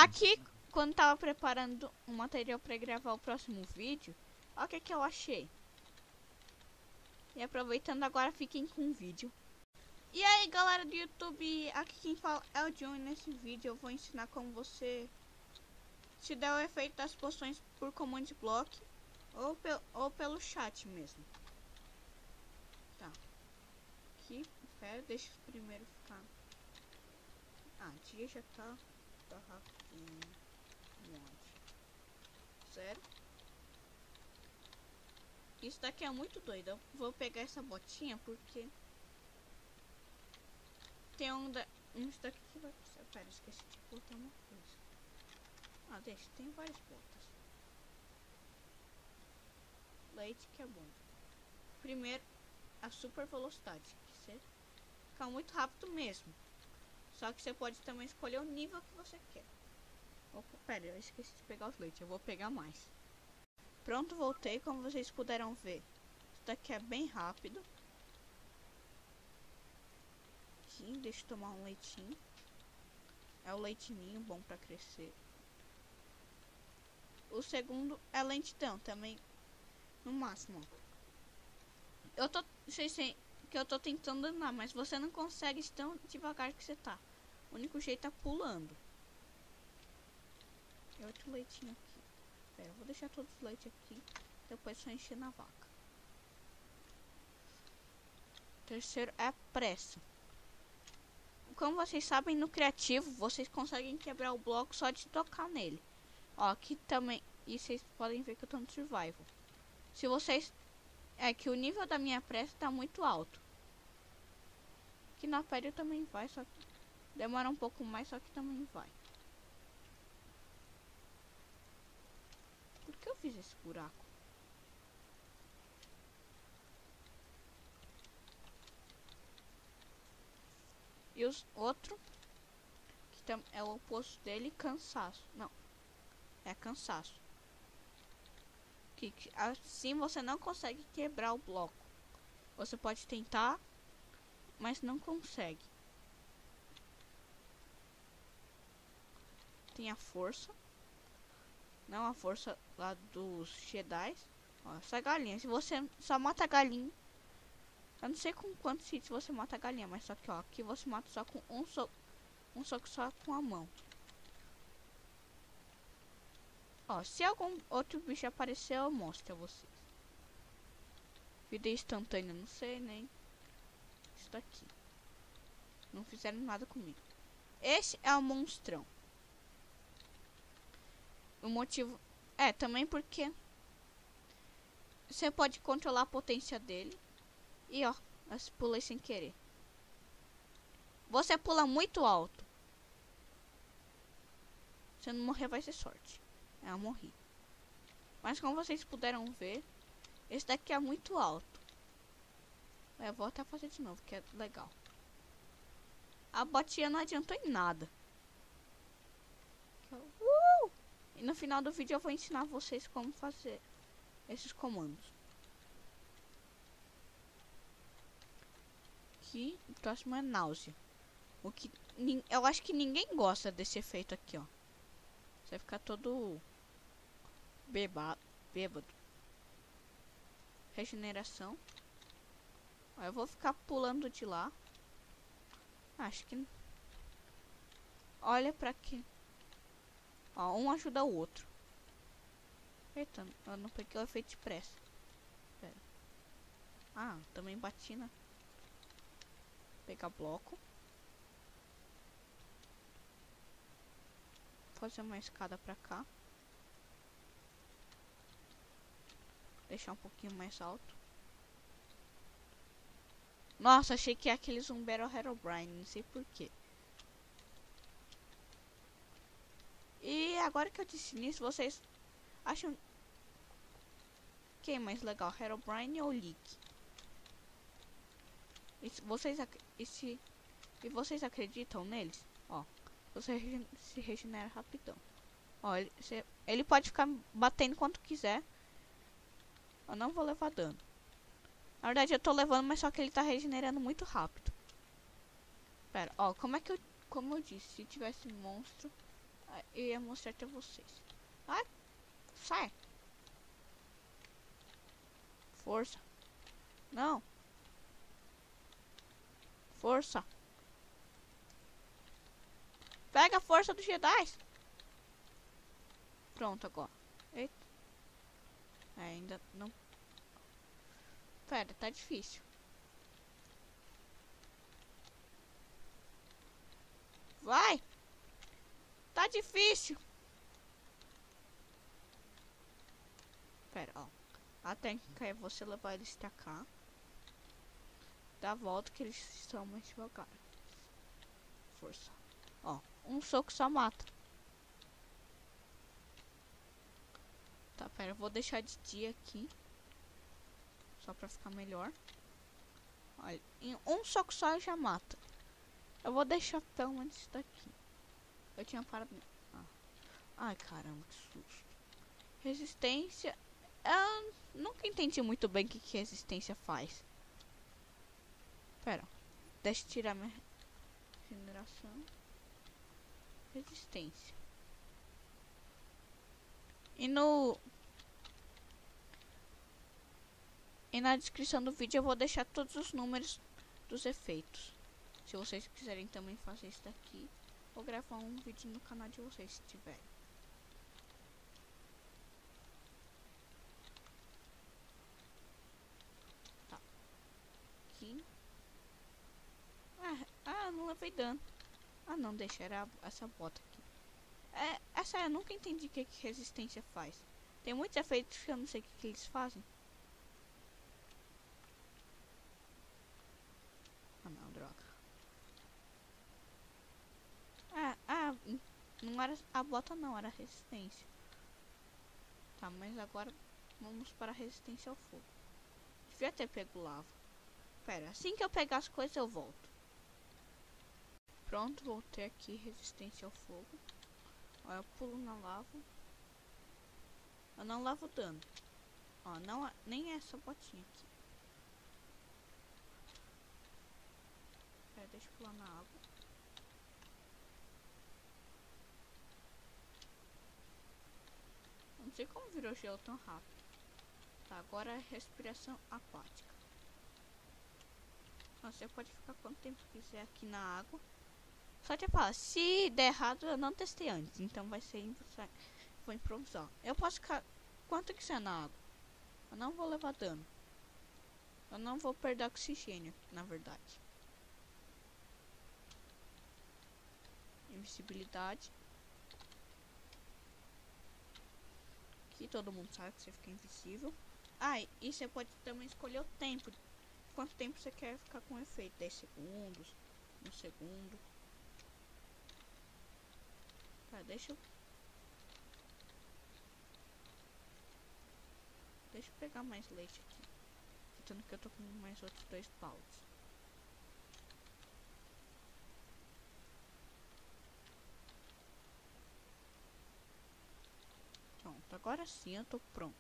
Aqui, quando tava preparando o material pra gravar o próximo vídeo, olha o que eu achei. E aproveitando agora, fiquem com o vídeo. E aí, galera do YouTube, aqui quem fala é o John. E nesse vídeo eu vou ensinar como você se der o efeito das poções por command block ou pelo chat mesmo. Tá. Aqui, espera, deixa eu primeiro ficar. Ah, dia já tá rapidinho. Sério? Isso daqui é muito doido. Eu vou pegar essa botinha porque tem uns daqui que vai... Pera, esqueci de botar uma coisa. Ah, deixa, tem várias botas. Leite que é bom. Primeiro, a super velocidade, que você fica muito rápido mesmo. Só que você pode também escolher o nível que você quer. Opa, pera, eu esqueci de pegar os leites, eu vou pegar mais. Pronto, voltei, como vocês puderam ver. Isso daqui é bem rápido. Aqui, deixa eu tomar um leitinho. É o leitinho bom pra crescer. O segundo é lentidão, também no máximo. Eu tô, sei que eu tô tentando andar, mas você não consegue tão devagar que você tá. O único jeito é pulando. E outro leitinho aqui. Pera, eu vou deixar todos os leites aqui. Depois só encher na vaca. Terceiro é pressa. Como vocês sabem, no criativo, vocês conseguem quebrar o bloco só de tocar nele. Ó, aqui também. E vocês podem ver que eu tô no survival. Se vocês... É que o nível da minha pressa tá muito alto. Aqui na pedra também vai, só que demora um pouco mais, só que também vai. Por que eu fiz esse buraco? E os outro, que é o oposto dele, cansaço. Não, é cansaço. Que assim você não consegue quebrar o bloco. Você pode tentar, mas não consegue. Tem a força. Não a força lá dos Jedi. Ó, essa galinha. Se você só mata a galinha. Eu não sei com quantos hits você mata a galinha. Mas só que ó, aqui você mata só com um soco só com a mão. Ó, se algum outro bicho aparecer, eu mostro a vocês. Vida instantânea, não sei nem. Isso daqui. Não fizeram nada comigo. Esse é o monstrão. O motivo é também porque você pode controlar a potência dele. E ó, eu pulei sem querer. Você pula muito alto. Se eu não morrer vai ser sorte. Eu morri. Mas como vocês puderam ver, esse daqui é muito alto. Eu vou até fazer de novo, que é legal. A botinha não adiantou em nada. E no final do vídeo eu vou ensinar vocês como fazer esses comandos. Aqui, o próximo é náusea. O que eu acho que ninguém gosta desse efeito aqui, ó. Você vai ficar todo bêbado. Regeneração. Ó, eu vou ficar pulando de lá. Acho que... Olha pra aqui. Ó, um ajuda o outro. Eita, eu não peguei o efeito de pressa. Pera. Ah, também bati na... Pegar bloco. Fazer uma escada pra cá. Deixar um pouquinho mais alto. Nossa, achei que é aquele zumbi era o Herobrine, não sei porquê. E agora que eu disse nisso, vocês acham quem é mais legal, Herobrine ou Leek? E vocês acreditam neles? Ó, você se regenera rapidão. Ó, ele pode ficar batendo quanto quiser. Eu não vou levar dano. Na verdade eu tô levando, mas só que ele tá regenerando muito rápido. Pera, ó, como eu disse, se tivesse monstro, Eu ia mostrar até vocês. Ai, sai. Força. Não. Força. Pega a força dos Jedi. Pronto, agora. Eita. Ainda não. Pera, tá difícil. Vai. Tá difícil. Pera, ó. A técnica é você levar eles pra cá. Dá a volta que eles estão mais devagar. Força. Ó, um soco só mata. Tá, pera, eu vou deixar de dia aqui. Só pra ficar melhor. Olha, em um soco só já mata. Eu vou deixar pelo menos isso daqui. Eu tinha parado. Ah. Ai, caramba, que susto. Resistência. Eu nunca entendi muito bem o que resistência faz. Pera, deixa eu tirar minha regeneração. Resistência. E na descrição do vídeo eu vou deixar todos os números dos efeitos. Se vocês quiserem também fazer isso daqui, vou gravar um vídeo no canal de vocês se tiverem. Tá. Aqui. Não levei dano. Ah, não, deixa, era essa bota aqui. Essa eu nunca entendi o que resistência faz. Tem muitos efeitos que eu não sei o que eles fazem. Ah, não, droga. Não era a bota não, era a resistência. Tá, mas agora vamos para a resistência ao fogo. Devia ter pego lava. Pera, assim que eu pegar as coisas eu volto. Pronto, voltei aqui, resistência ao fogo. Ó, eu pulo na lava. Eu não levo dano. Ó, não, nem essa botinha aqui. Pera, deixa eu pular na água. Não sei como virou gelo tão rápido. Tá, agora é respiração aquática. Você pode ficar quanto tempo quiser aqui na água. Só te falar, se der errado eu não testei antes, então vai ser vou improvisar. Eu posso ficar quanto quiser na água. Eu não vou levar dano. Eu não vou perder oxigênio, na verdade. Invisibilidade. Aqui todo mundo sabe que você fica invisível. E você pode também escolher o tempo. Quanto tempo você quer ficar com efeito? 10 segundos, 1 segundo. Tá, deixa eu pegar mais leite aqui. Tanto que eu tô com mais outros 2 baldes. Pronto, agora sim eu tô pronto.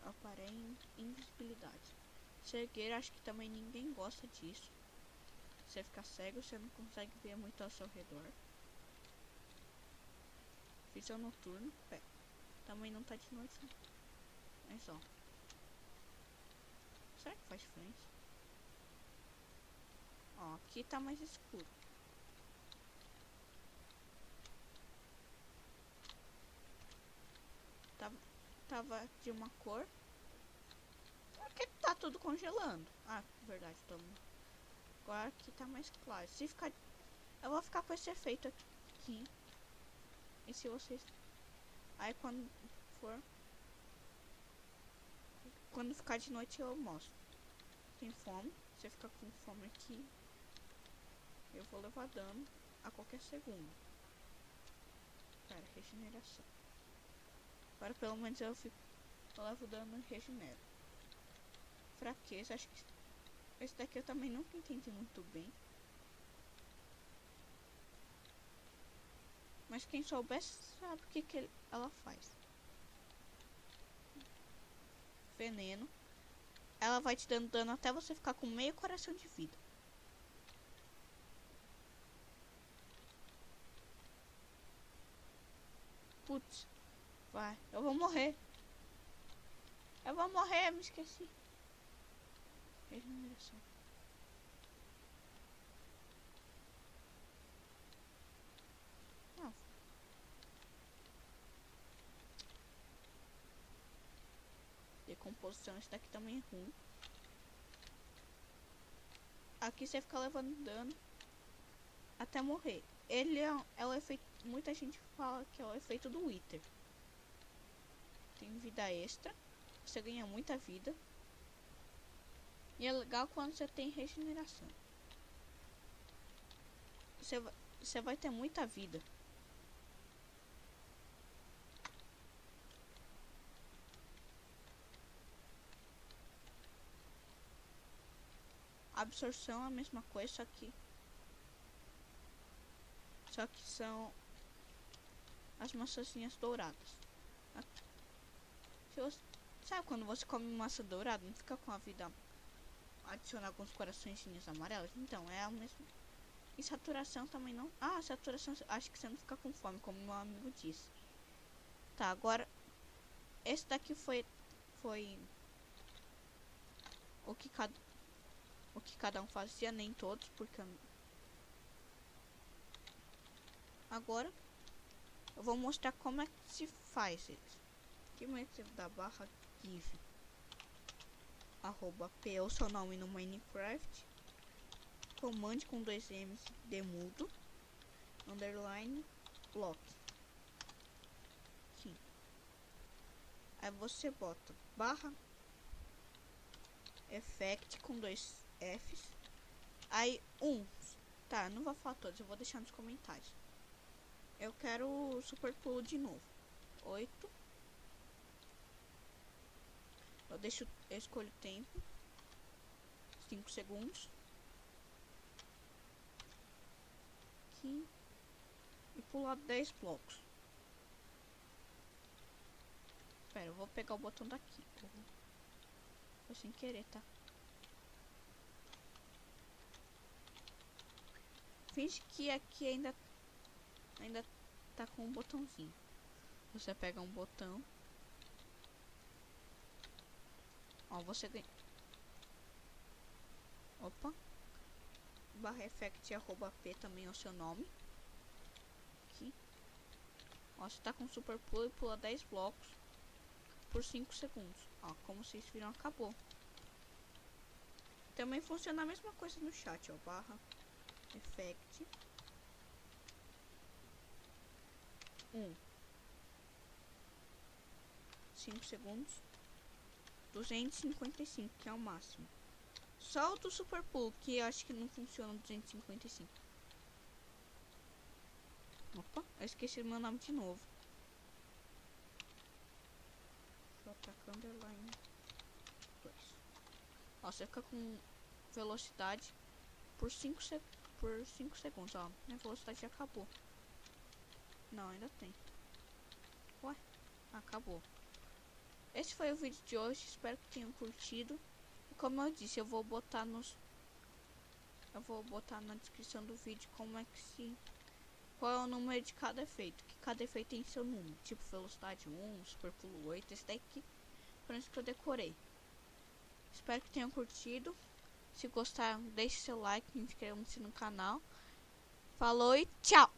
Eu parei em invisibilidade. Cegueira, acho que também ninguém gosta disso. Você fica cego, você não consegue ver muito ao seu redor. Visão noturno, também não tá de noite, né? Mas ó, será que faz diferença? Ó, aqui tá mais escuro. Tava de uma cor. Porque tá tudo congelando. Verdade, agora aqui tá mais claro. Se ficar, eu vou ficar com esse efeito aqui. E se vocês, aí quando ficar de noite eu mostro. Tem fome, você fica com fome aqui, eu vou levar dano a qualquer segundo. Pera, regeneração. Agora pelo menos eu levo dano e regenero. Fraqueza, acho que esse daqui eu também nunca entendi muito bem. Mas quem soubesse sabe o que ela faz. Veneno. Ela vai te dando dano até você ficar com meio coração de vida. Vai, eu vou morrer. Eu vou morrer, me esqueci. Regeneração. Não. Decomposição, esse daqui também é ruim. Aqui você fica levando dano até morrer. Ele é o efeito. Muita gente fala que é o efeito do Wither. Tem vida extra. Você ganha muita vida. E é legal quando você tem regeneração. Você vai ter muita vida. Absorção é a mesma coisa, só que são as maçãzinhas douradas. Sabe quando você come maçã dourada, não fica com a vida adicionar alguns coraçõezinhos amarelos? Então, é a mesma. E saturação também não. Ah, saturação, acho que você não fica com fome, como meu amigo disse. Tá, agora esse daqui foi o que cada um fazia, nem todos, porque agora eu vou mostrar como é que se faz isso. Aqui você da barra give @p o seu nome no Minecraft, comande com 2 M's demudo underline block. Aqui. Aí você bota barra effect com 2 F's. Aí tá, não vou falar todos, eu vou deixar nos comentários. Eu quero o super pulo de novo. 8. Eu escolho o tempo. 5 segundos. Aqui. E pular 10 blocos. Espera, eu vou pegar o botão daqui. Foi sem querer, tá? Finge que aqui ainda tá com um botãozinho. Você pega um botão. Ó, você ganha. Opa. Barra effect @p também é o seu nome. Aqui. Ó, você tá com super pulo e pula 10 blocos por 5 segundos. Ó, como vocês viram, acabou. Também funciona a mesma coisa no chat, ó. Barra effect 5 segundos 255, que é o máximo. Solta o super pulo, que eu acho que não funciona 255. Opa, eu esqueci o meu nome de novo. Underline 2. Ó, você fica com velocidade por 5 segundos, ó. Minha velocidade já acabou. Não, ainda tem. Ué, acabou. Esse foi o vídeo de hoje, espero que tenham curtido. E como eu disse, eu vou botar na descrição do vídeo qual é o número de cada efeito, que cada efeito tem seu número, tipo velocidade 1, super pulo 8, esse daqui, por isso que eu decorei. Espero que tenham curtido. Se gostaram, deixe seu like, inscrevam-se no canal. Falou e tchau!